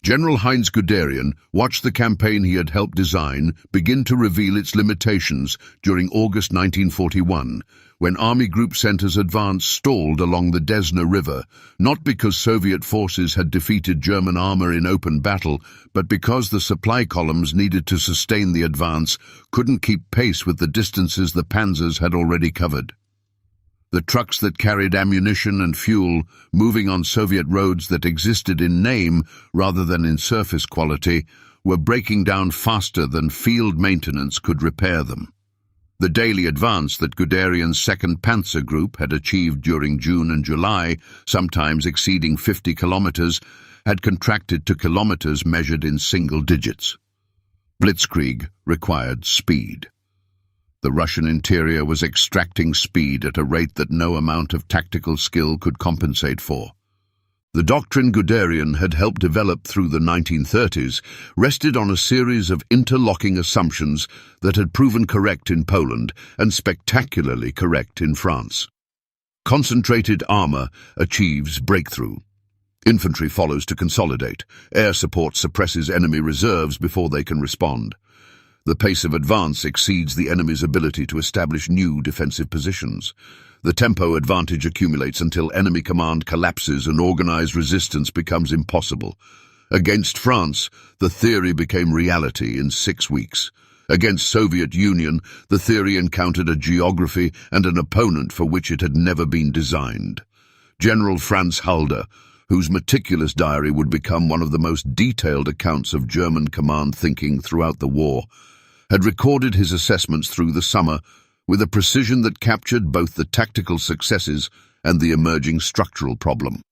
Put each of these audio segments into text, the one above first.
General Heinz Guderian watched the campaign he had helped design begin to reveal its limitations during August 1941, when Army Group Center's advance stalled along the Desna River, not because Soviet forces had defeated German armor in open battle, but because the supply columns needed to sustain the advance couldn't keep pace with the distances the panzers had already covered. The trucks that carried ammunition and fuel, moving on Soviet roads that existed in name rather than in surface quality, were breaking down faster than field maintenance could repair them. The daily advance that Guderian's 2nd Panzer Group had achieved during June and July, sometimes exceeding 50 kilometers, had contracted to kilometers measured in single digits. Blitzkrieg required speed. The Russian interior was extracting speed at a rate that no amount of tactical skill could compensate for. The doctrine Guderian had helped develop through the 1930s rested on a series of interlocking assumptions that had proven correct in Poland and spectacularly correct in France. Concentrated armor achieves breakthrough. Infantry follows to consolidate. Air support suppresses enemy reserves before they can respond. The pace of advance exceeds the enemy's ability to establish new defensive positions. The tempo advantage accumulates until enemy command collapses and organized resistance becomes impossible. Against France, the theory became reality in 6 weeks. Against Soviet Union, the theory encountered a geography and an opponent for which it had never been designed. General Franz Halder, whose meticulous diary would become one of the most detailed accounts of German command thinking throughout the war, had recorded his assessments through the summer with a precision that captured both the tactical successes and the emerging structural problem.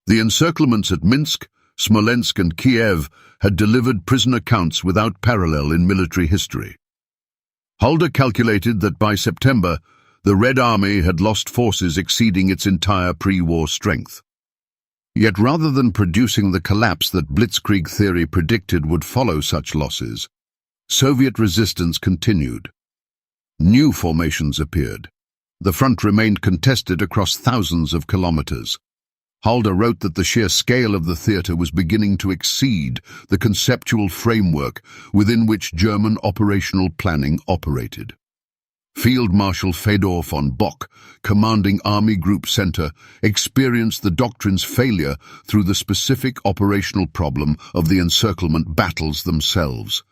The encirclements at Minsk, Smolensk and Kiev had delivered prison accounts without parallel in military history. Halder calculated that by September, the Red Army had lost forces exceeding its entire pre-war strength. Yet rather than producing the collapse that Blitzkrieg theory predicted would follow such losses, Soviet resistance continued. New formations appeared. The front remained contested across thousands of kilometers. Halder wrote that the sheer scale of the theater was beginning to exceed the conceptual framework within which German operational planning operated. Field Marshal Fedor von Bock, commanding Army Group Center, experienced the doctrine's failure through the specific operational problem of the encirclement battles themselves.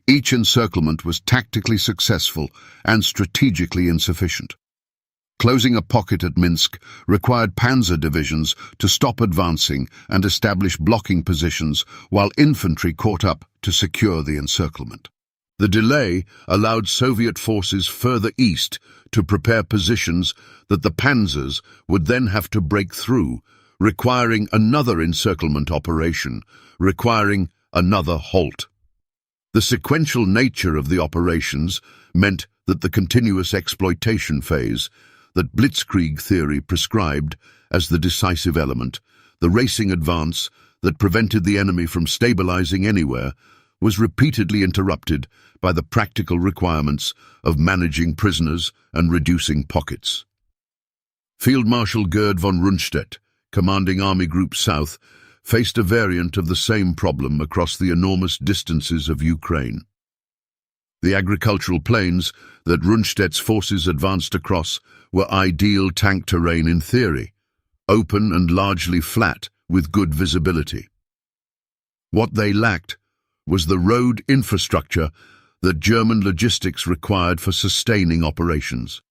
Each encirclement was tactically successful and strategically insufficient. Closing a pocket at Minsk required panzer divisions to stop advancing and establish blocking positions while infantry caught up to secure the encirclement. The delay allowed Soviet forces further east to prepare positions that the panzers would then have to break through, requiring another encirclement operation, requiring another halt. The sequential nature of the operations meant that the continuous exploitation phase that Blitzkrieg theory prescribed as the decisive element, the racing advance that prevented the enemy from stabilizing anywhere, was repeatedly interrupted by the practical requirements of managing prisoners and reducing pockets. Field Marshal Gerd von Rundstedt, commanding Army Group South, faced a variant of the same problem across the enormous distances of Ukraine. The agricultural plains that Rundstedt's forces advanced across were ideal tank terrain in theory, open and largely flat with good visibility. What they lacked was the road infrastructure that German logistics required for sustaining operations.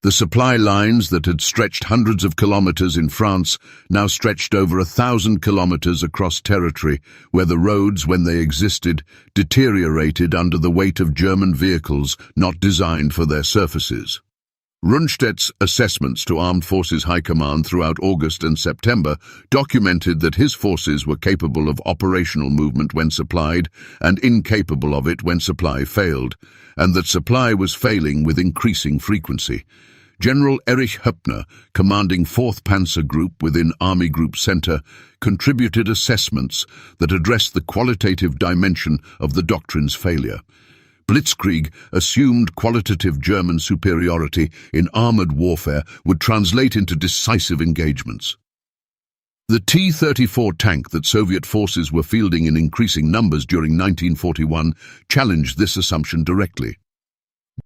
The supply lines that had stretched hundreds of kilometers in France now stretched over 1,000 kilometers across territory where the roads, when they existed, deteriorated under the weight of German vehicles not designed for their surfaces. Rundstedt's assessments to Armed Forces High Command throughout August and September documented that his forces were capable of operational movement when supplied and incapable of it when supply failed, and that supply was failing with increasing frequency. General Erich Hoepner, commanding 4th Panzer Group within Army Group Center, contributed assessments that addressed the qualitative dimension of the doctrine's failure. Blitzkrieg assumed qualitative German superiority in armored warfare would translate into decisive engagements. The T-34 tank that Soviet forces were fielding in increasing numbers during 1941 challenged this assumption directly.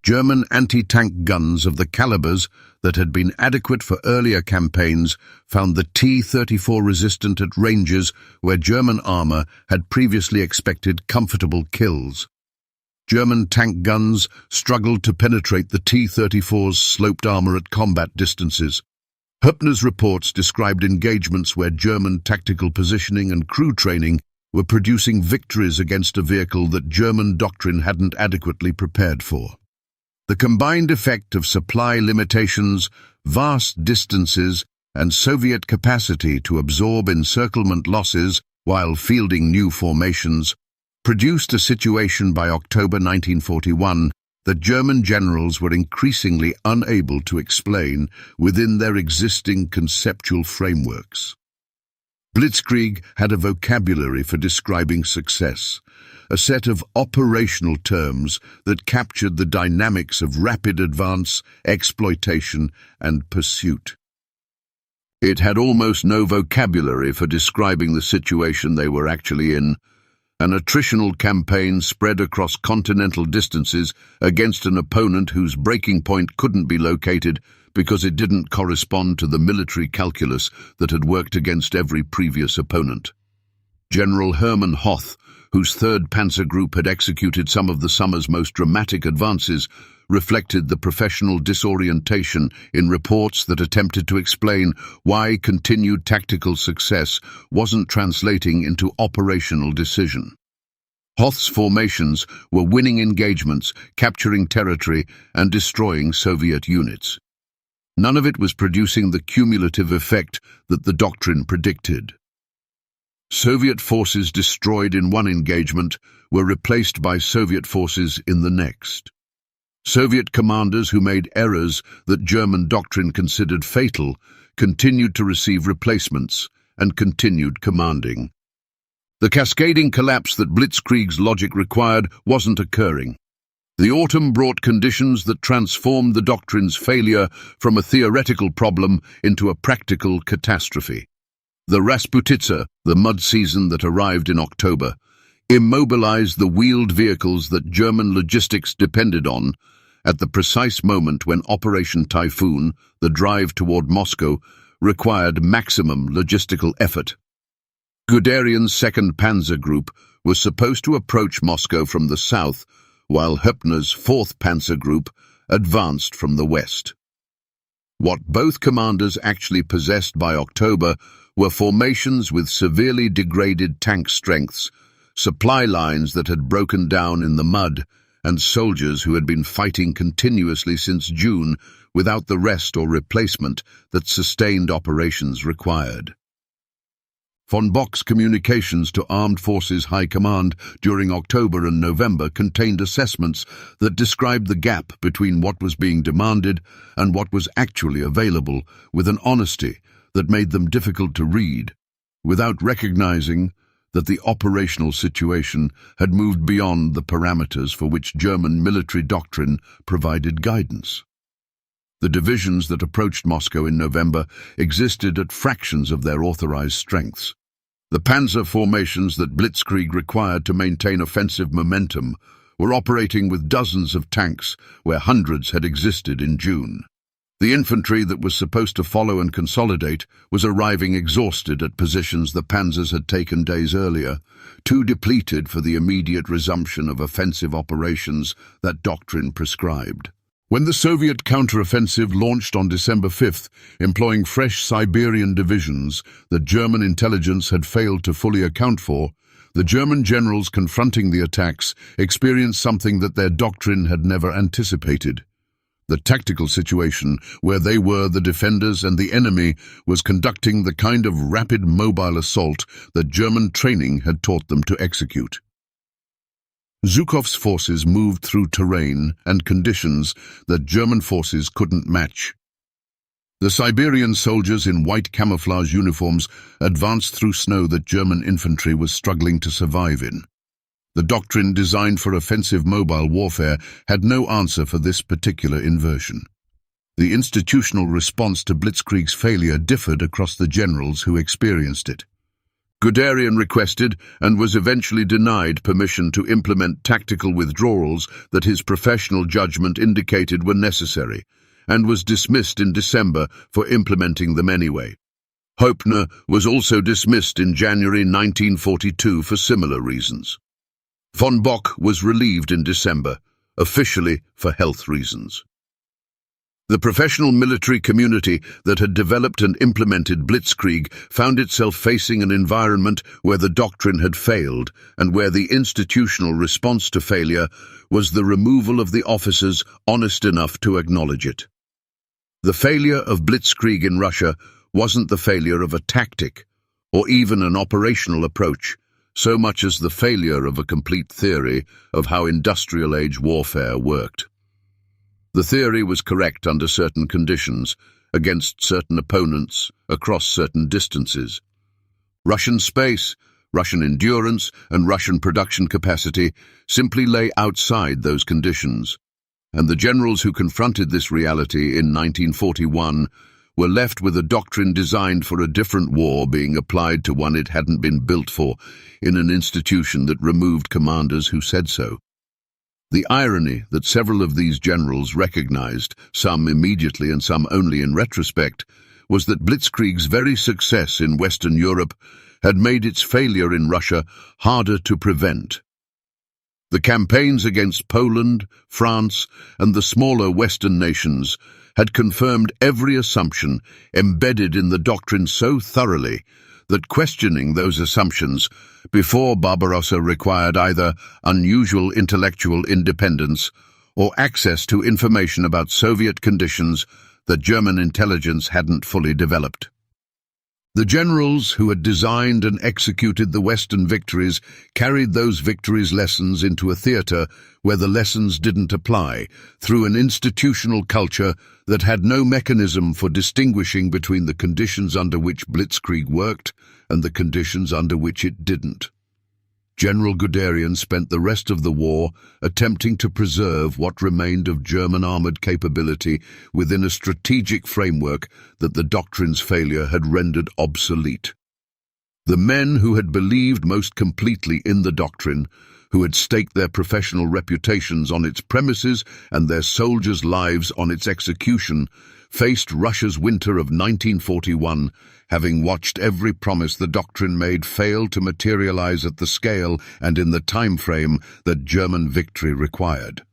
German anti-tank guns of the calibers that had been adequate for earlier campaigns found the T-34 resistant at ranges where German armor had previously expected comfortable kills. German tank guns struggled to penetrate the T-34's sloped armor at combat distances. Hoepner's reports described engagements where German tactical positioning and crew training were producing victories against a vehicle that German doctrine hadn't adequately prepared for. The combined effect of supply limitations, vast distances, and Soviet capacity to absorb encirclement losses while fielding new formations produced a situation by October 1941 that German generals were increasingly unable to explain within their existing conceptual frameworks. Blitzkrieg had a vocabulary for describing success, a set of operational terms that captured the dynamics of rapid advance, exploitation, and pursuit. It had almost no vocabulary for describing the situation they were actually in, an attritional campaign spread across continental distances against an opponent whose breaking point couldn't be located because it didn't correspond to the military calculus that had worked against every previous opponent. General Hermann Hoth, whose 3rd Panzer Group had executed some of the summer's most dramatic advances, reflected the professional disorientation in reports that attempted to explain why continued tactical success wasn't translating into operational decision. Hoth's formations were winning engagements, capturing territory, and destroying Soviet units. None of it was producing the cumulative effect that the doctrine predicted. Soviet forces destroyed in one engagement were replaced by Soviet forces in the next. Soviet commanders who made errors that German doctrine considered fatal continued to receive replacements and continued commanding. The cascading collapse that Blitzkrieg's logic required wasn't occurring. The autumn brought conditions that transformed the doctrine's failure from a theoretical problem into a practical catastrophe. The Rasputitsa, the mud season that arrived in October, immobilized the wheeled vehicles that German logistics depended on at the precise moment when Operation Typhoon, the drive toward Moscow, required maximum logistical effort. Guderian's 2nd Panzer Group was supposed to approach Moscow from the south, while Hoepner's 4th Panzer Group advanced from the west. What both commanders actually possessed by October were formations with severely degraded tank strengths, supply lines that had broken down in the mud, and soldiers who had been fighting continuously since June without the rest or replacement that sustained operations required. Von Bock's communications to Armed Forces High Command during October and November contained assessments that described the gap between what was being demanded and what was actually available with an honesty that made them difficult to read, without recognizing that the operational situation had moved beyond the parameters for which German military doctrine provided guidance. The divisions that approached Moscow in November existed at fractions of their authorized strengths. The panzer formations that Blitzkrieg required to maintain offensive momentum were operating with dozens of tanks where hundreds had existed in June. The infantry that was supposed to follow and consolidate was arriving exhausted at positions the panzers had taken days earlier, too depleted for the immediate resumption of offensive operations that doctrine prescribed. When the Soviet counteroffensive launched on December 5th, employing fresh Siberian divisions that German intelligence had failed to fully account for, the German generals confronting the attacks experienced something that their doctrine had never anticipated. The tactical situation, where they were the defenders and the enemy, was conducting the kind of rapid mobile assault that German training had taught them to execute. Zhukov's forces moved through terrain and conditions that German forces couldn't match. The Siberian soldiers in white camouflage uniforms advanced through snow that German infantry was struggling to survive in. The doctrine designed for offensive mobile warfare had no answer for this particular inversion. The institutional response to Blitzkrieg's failure differed across the generals who experienced it. Guderian requested, and was eventually denied, permission to implement tactical withdrawals that his professional judgment indicated were necessary, and was dismissed in December for implementing them anyway. Hoepner was also dismissed in January 1942 for similar reasons. Von Bock was relieved in December, officially for health reasons. The professional military community that had developed and implemented Blitzkrieg found itself facing an environment where the doctrine had failed and where the institutional response to failure was the removal of the officers honest enough to acknowledge it. The failure of Blitzkrieg in Russia wasn't the failure of a tactic or even an operational approach, so much as the failure of a complete theory of how industrial age warfare worked. The theory was correct under certain conditions, against certain opponents, across certain distances. Russian space, Russian endurance, and Russian production capacity simply lay outside those conditions, and the generals who confronted this reality in 1941 were left with a doctrine designed for a different war being applied to one it hadn't been built for, in an institution that removed commanders who said so. The irony that several of these generals recognized, some immediately and some only in retrospect, was that Blitzkrieg's very success in Western Europe had made its failure in Russia harder to prevent. The campaigns against Poland, France, and the smaller Western nations had confirmed every assumption embedded in the doctrine so thoroughly that questioning those assumptions before Barbarossa required either unusual intellectual independence or access to information about Soviet conditions that German intelligence hadn't fully developed. The generals who had designed and executed the Western victories carried those victories' lessons into a theater where the lessons didn't apply, through an institutional culture that had no mechanism for distinguishing between the conditions under which Blitzkrieg worked and the conditions under which it didn't. General Guderian spent the rest of the war attempting to preserve what remained of German armoured capability within a strategic framework that the doctrine's failure had rendered obsolete. The men who had believed most completely in the doctrine, who had staked their professional reputations on its premises and their soldiers' lives on its execution, faced Russia's winter of 1941, having watched every promise the doctrine made fail to materialize at the scale and in the time frame that German victory required.